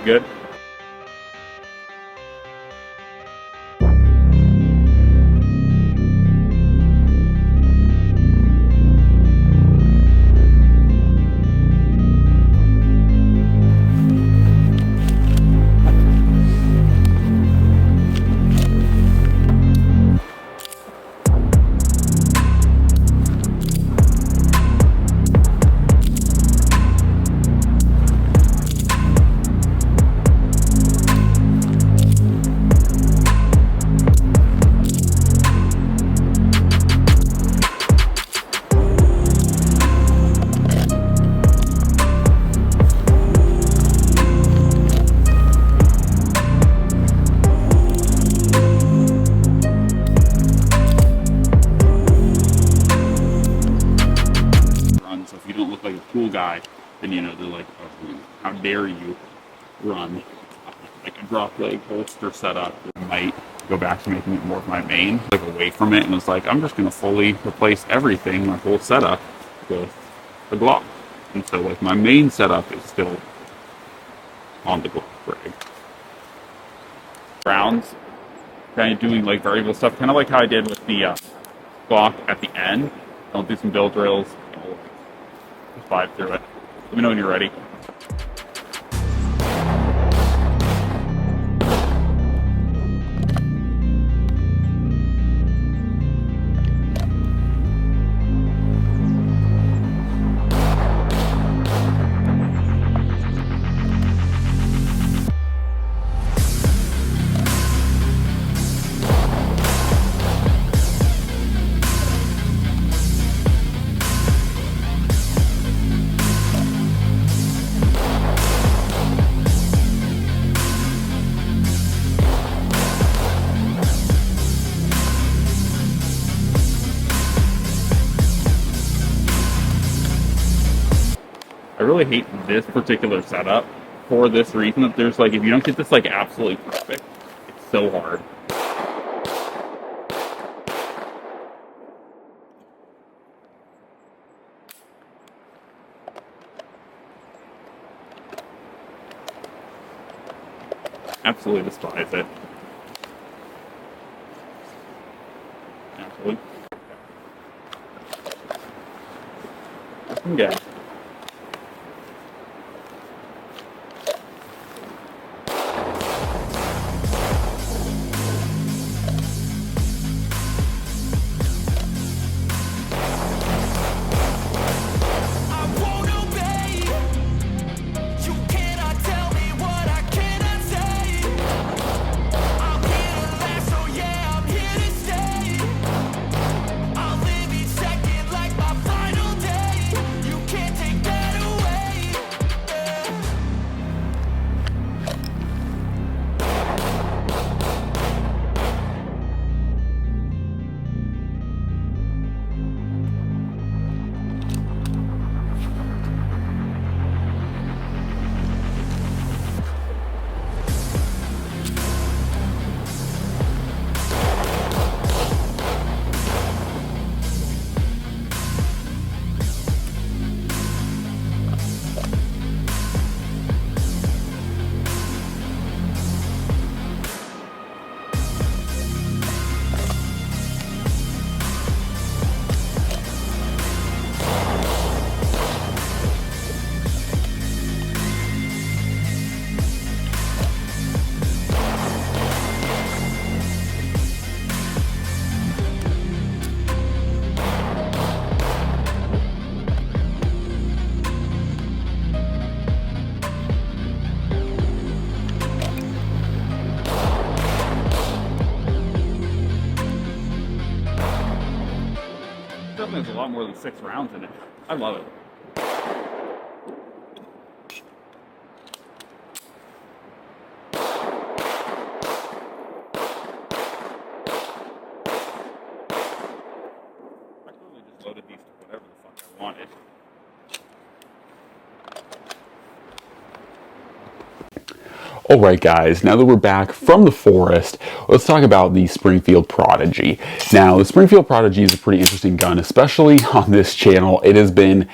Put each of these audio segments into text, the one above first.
Good. So if you don't look like a cool guy, then you know they're like, oh, how dare you run like a drop leg holster setup. I might go back to making it more of my main, like away from it, and was like, I'm just gonna fully replace everything, my whole setup, with the Glock. And so like my main setup is still on the Glock rig. Rounds, kind of doing like variable stuff, kind of like how I did with the Glock at the end. I'll do some build drills. Just vibe through it. Let me know when you're ready. I really hate this particular setup for this reason that there's like, if you don't get this like absolutely perfect, it's so hard. Absolutely despise it. Absolutely. Yeah. There's a lot more than 6 rounds in it. I love it. I totally just loaded these to whatever the fuck I wanted. Alright guys, now that we're back from the forest, let's talk about the Springfield Prodigy. Now, the Springfield Prodigy is a pretty interesting gun, especially on this channel. It has been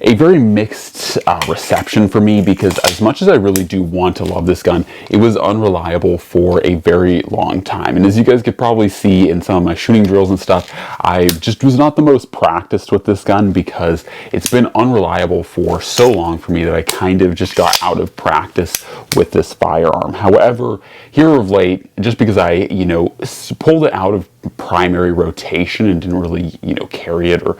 a very mixed reception for me, because as much as I really do want to love this gun, it was unreliable for a very long time. And as you guys could probably see in some of my shooting drills and stuff, I just was not the most practiced with this gun because it's been unreliable for so long for me that I kind of just got out of practice with this firearm. However, here of late, just because I, pulled it out of primary rotation and didn't really, carry it or,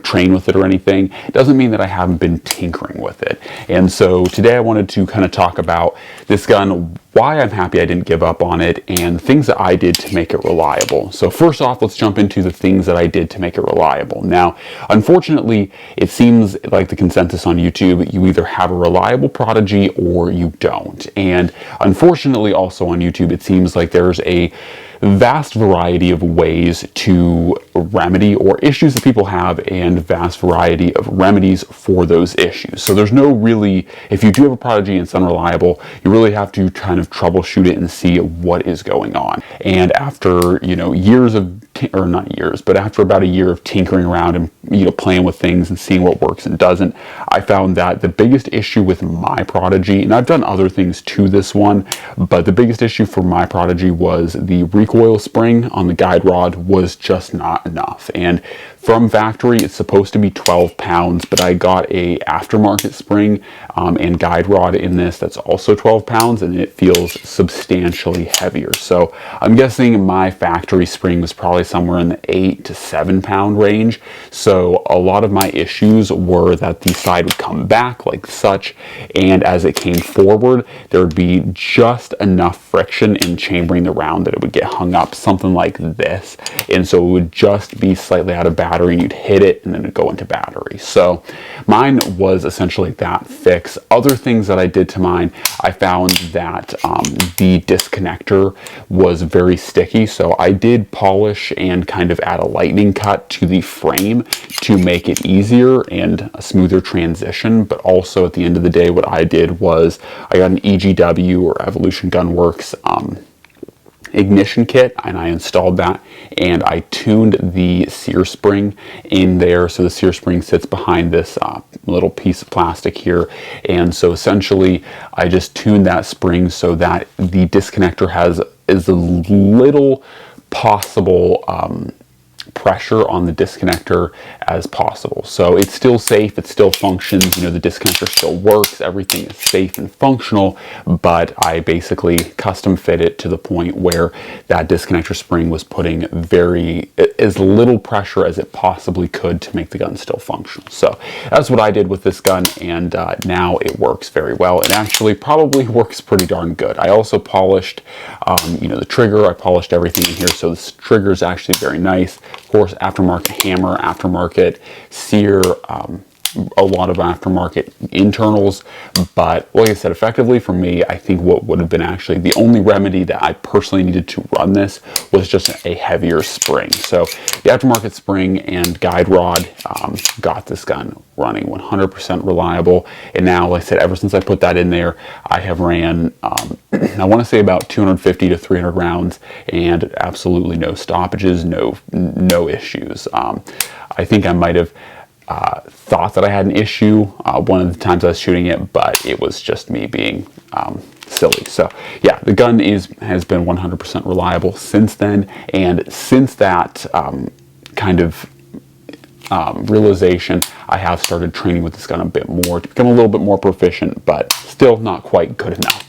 train with it or anything, it doesn't mean that I haven't been tinkering with it. And so today I wanted to kind of talk about this gun, why I'm happy I didn't give up on it, and things that I did to make it reliable. So first off, let's jump into the things that I did to make it reliable. Now, unfortunately, it seems like the consensus on YouTube, you either have a reliable Prodigy or you don't. And unfortunately, also on YouTube, it seems like there's a vast variety of ways to remedy or issues that people have, and vast variety of remedies for those issues. So there's no really, if you do have a Prodigy and it's unreliable, you really have to kind of troubleshoot it and see what is going on. And after, years of, or not years, but after about a year of tinkering around and, playing with things and seeing what works and doesn't, I found that the biggest issue with my Prodigy, and I've done other things to this one, but the biggest issue for my Prodigy was the recoil spring on the guide rod was just not enough. And from factory, it's supposed to be 12 pounds, but I got a aftermarket spring and guide rod in this that's also 12 pounds, and it feels substantially heavier. So I'm guessing my factory spring was probably somewhere in the 8 to 7 pound range. So a lot of my issues were that the side would come back like such, and as it came forward, there would be just enough friction in chambering the round that it would get hung up, something like this. And so it would just be slightly out of battery, and you'd hit it and then it'd go into battery. So mine was essentially that fix. Other things that I did to mine, I found that the disconnector was very sticky. So I did polish and kind of add a lightning cut to the frame to make it easier and a smoother transition. But also at the end of the day, what I did was I got an EGW, or Evolution Gun Works, ignition kit, and I installed that, and I tuned the sear spring in there. So the sear spring sits behind this little piece of plastic here, and so essentially I just tuned that spring so that the disconnector has as little possible pressure on the disconnector as possible. So it's still safe, it still functions, the disconnector still works, everything is safe and functional, but I basically custom fit it to the point where that disconnector spring was putting as little pressure as it possibly could to make the gun still functional. So that's what I did with this gun, and now it works very well. It actually probably works pretty darn good. I also polished the trigger, I polished everything in here, so this trigger is actually very nice. Of course, aftermarket hammer, aftermarket sear, a lot of aftermarket internals. But like I said, effectively for me, I think what would have been actually the only remedy that I personally needed to run this was just a heavier spring. So the aftermarket spring and guide rod got this gun running 100% reliable. And now, like I said, ever since I put that in there, I have ran, I want to say about 250 to 300 rounds, and absolutely no stoppages, no issues. I think I might have thought that I had an issue one of the times I was shooting it, but it was just me being silly. So yeah, the gun has been 100% reliable since then, and since that kind of realization, I have started training with this gun a bit more to become a little bit more proficient, but still not quite good enough.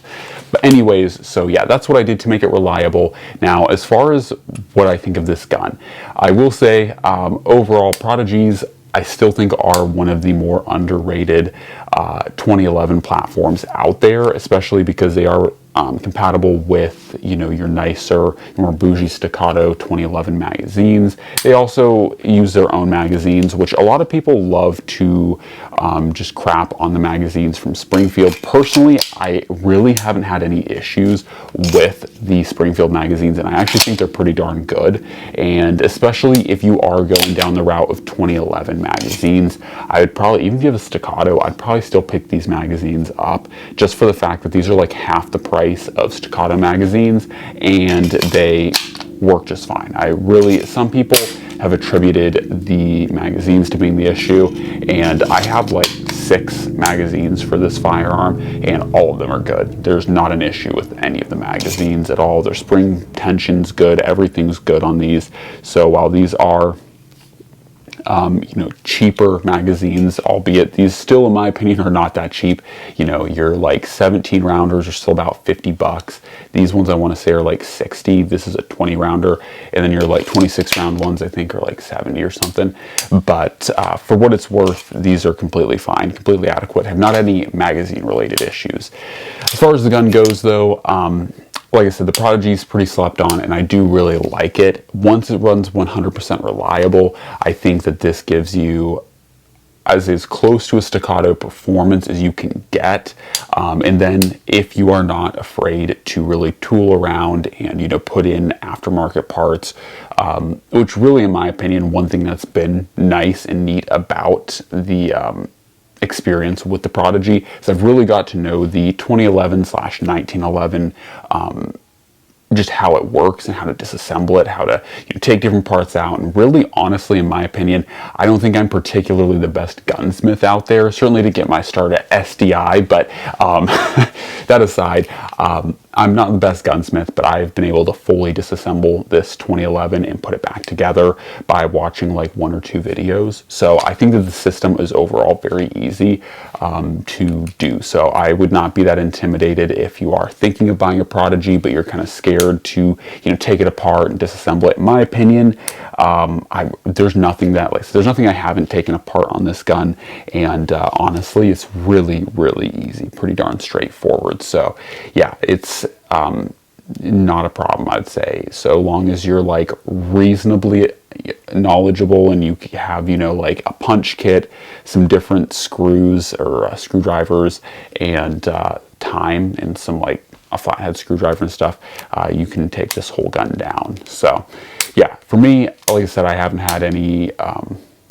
But anyways, so yeah, that's what I did to make it reliable. Now, as far as what I think of this gun, I will say overall, Prodigies I still think are one of the more underrated 2011 platforms out there, especially because they are compatible with, your nicer, more bougie staccato 2011 magazines. They also use their own magazines, which a lot of people love to just crap on the magazines from Springfield. Personally, I really haven't had any issues with the Springfield magazines, and I actually think they're pretty darn good. And especially if you are going down the route of 2011 magazines, I would probably, even if you have a staccato, I'd probably still pick these magazines up, just for the fact that these are like half the price of staccato magazines, and they work just fine. Some people have attributed the magazines to being the issue, and I have like 6 magazines for this firearm, and all of them are good. There's not an issue with any of the magazines at all. Their spring tension's good, everything's good on these. So while these are cheaper magazines, albeit these still, in my opinion, are not that cheap. Your like 17 rounders are still about $50. These ones I want to say are like 60. This is a 20 rounder, and then your like 26 round ones I think are like 70 or something. But for what it's worth, these are completely fine, completely adequate. Have not had any magazine related issues. As far as the gun goes, though, like I said, the Prodigy is pretty slept on, and I do really like it. Once it runs 100% reliable, I think that this gives you as close to a staccato performance as you can get. And then if you are not afraid to really tool around and, put in aftermarket parts, which really, in my opinion, one thing that's been nice and neat about the experience with the Prodigy is I've really got to know the 2011/1911 just how it works and how to disassemble it, how to take different parts out. And really, honestly, in my opinion, I don't think I'm particularly the best gunsmith out there, certainly to get my start at SDI, but that aside, I'm not the best gunsmith, but I've been able to fully disassemble this 2011 and put it back together by watching like 1 or 2 videos. So I think that the system is overall very easy to do. So I would not be that intimidated if you are thinking of buying a Prodigy, but you're kind of scared to take it apart and disassemble it. In my opinion, there's nothing I haven't taken apart on this gun, and honestly, it's really, really easy, pretty darn straightforward. So yeah, it's not a problem, I'd say, so long as you're like reasonably knowledgeable and you have like a punch kit, some different screws or screwdrivers, and time, and some like a flathead screwdriver and stuff, you can take this whole gun down. So yeah, for me, like I said, I haven't had any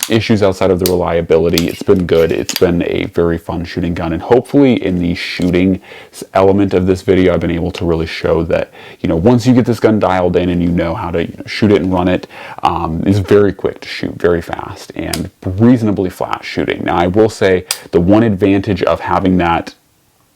issues outside of the reliability. It's been good. It's been a very fun shooting gun, and hopefully in the shooting element of this video, I've been able to really show that once you get this gun dialed in and you know how to shoot it and run it, it's very quick to shoot, very fast, and reasonably flat shooting. Now, I will say the one advantage of having that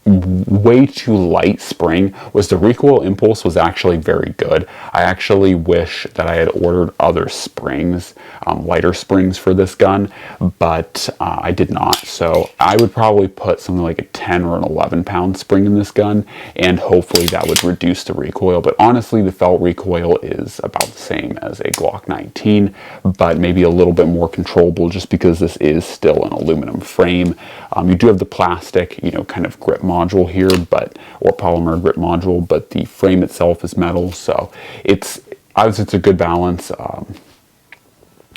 way too light spring was the recoil impulse was actually very good. I actually wish that I had ordered other springs, lighter springs for this gun, but I did not. So I would probably put something like a 10 or an 11 pound spring in this gun, and hopefully that would reduce the recoil. But honestly, the felt recoil is about the same as a Glock 19, but maybe a little bit more controllable just because this is still an aluminum frame. You do have the plastic, kind of grip module here, or polymer grip module, but the frame itself is metal, so obviously it's a good balance.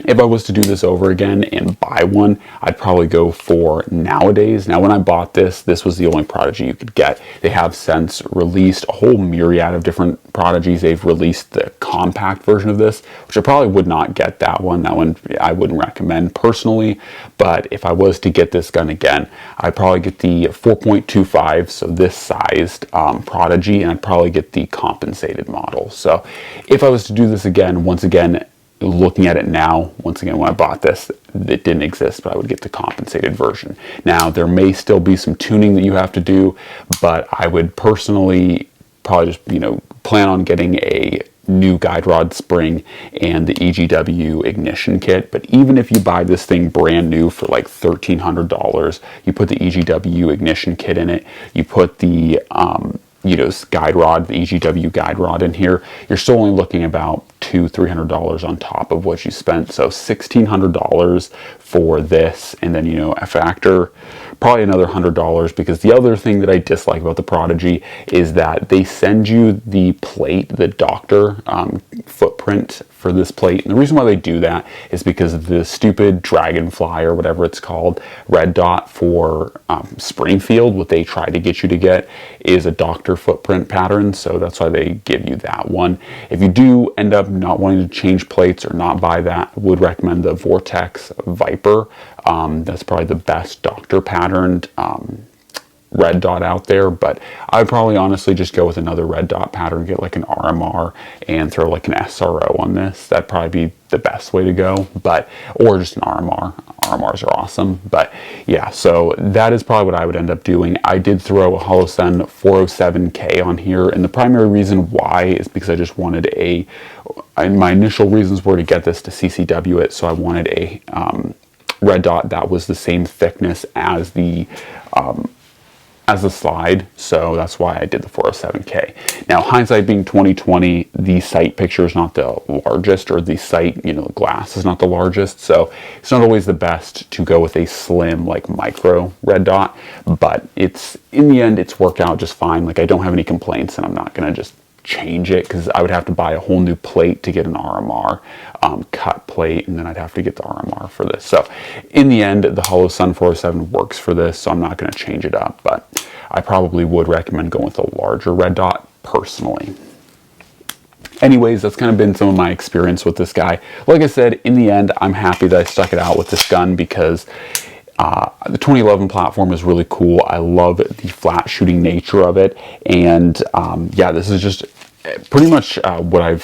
If I was to do this over again and buy one, I'd probably go for nowadays. Now, when I bought this was the only Prodigy you could get. They have since released a whole myriad of different Prodigies. They've released the compact version of this, which I probably would not get that one. That one I wouldn't recommend personally, but if I was to get this gun again, I'd probably get the 4.25, so this sized Prodigy, and I'd probably get the compensated model. So if I was to do this again, once again, looking at it now, once again, when I bought this, it didn't exist, but I would get the compensated version. Now, there may still be some tuning that you have to do, but I would personally probably just, plan on getting a new guide rod spring and the EGW ignition kit. But even if you buy this thing brand new for like $1,300, you put the EGW ignition kit in it, you put the guide rod, the EGW guide rod in here, you're still only looking about $200-300 on top of what you spent. So $1,600 for this, and then a factor probably another $100, because the other thing that I dislike about the Prodigy is that they send you the plate, the doctor footprint for this plate. And the reason why they do that is because of the stupid Dragonfly, or whatever it's called, red dot for Springfield. What they try to get you to get is a doctor footprint pattern, so that's why they give you that one. If you do end up not wanting to change plates or not buy that, I would recommend the Vortex Viper. That's probably the best doctor patterned red dot out there, but I would probably honestly just go with another red dot pattern, get like an RMR and throw like an SRO on this. That'd probably be the best way to go, but, or just an RMR. RMRs are awesome, but yeah, so that is probably what I would end up doing. I did throw a Holosun 407K on here, and the primary reason why is because I just wanted my initial reasons were to get this to CCW it, so I wanted a red dot that was the same thickness as the slide, so that's why I did the 407K. Now, hindsight being 2020, the sight picture is not the largest, or the sight, glass is not the largest, so it's not always the best to go with a slim, like micro red dot, but in the end, it's worked out just fine. Like, I don't have any complaints, and I'm not gonna just change it, because I would have to buy a whole new plate to get an RMR cut plate, and then I'd have to get the RMR for this. So in the end, the Holosun 407 works for this, so I'm not going to change it up, but I probably would recommend going with a larger red dot personally. Anyways, that's kind of been some of my experience with this guy. Like I said, in the end, I'm happy that I stuck it out with this gun, because the 2011 platform is really cool. I love the flat shooting nature of it, and yeah, this is just pretty much what I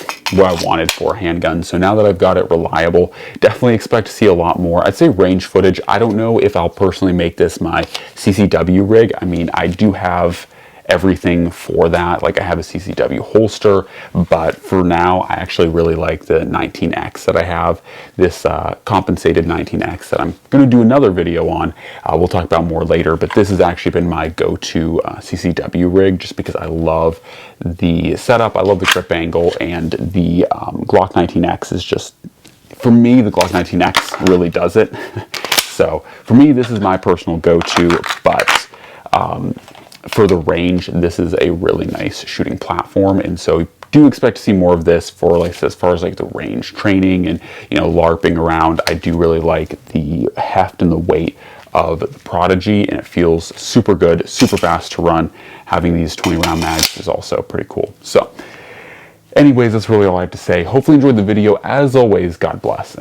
wanted for a handgun. So now that I've got it reliable, definitely expect to see a lot more. I'd say range footage. I don't know if I'll personally make this my CCW rig. I mean, I do have everything for that. Like, I have a CCW holster, but for now, I actually really like the 19X that I have, this compensated 19X that I'm going to do another video on. We'll talk about more later, but this has actually been my go-to CCW rig, just because I love the setup, I love the grip angle, and the Glock 19X is just, for me, the Glock 19X really does it. So for me, this is my personal go-to, but for the range, this is a really nice shooting platform, and so do expect to see more of this for, like, as far as like the range training and LARPing around. I do really like the heft and the weight of the Prodigy, and it feels super good, super fast to run. Having these 20 round mags is also pretty cool. So anyways, that's really all I have to say. Hopefully you enjoyed the video. As always, God bless.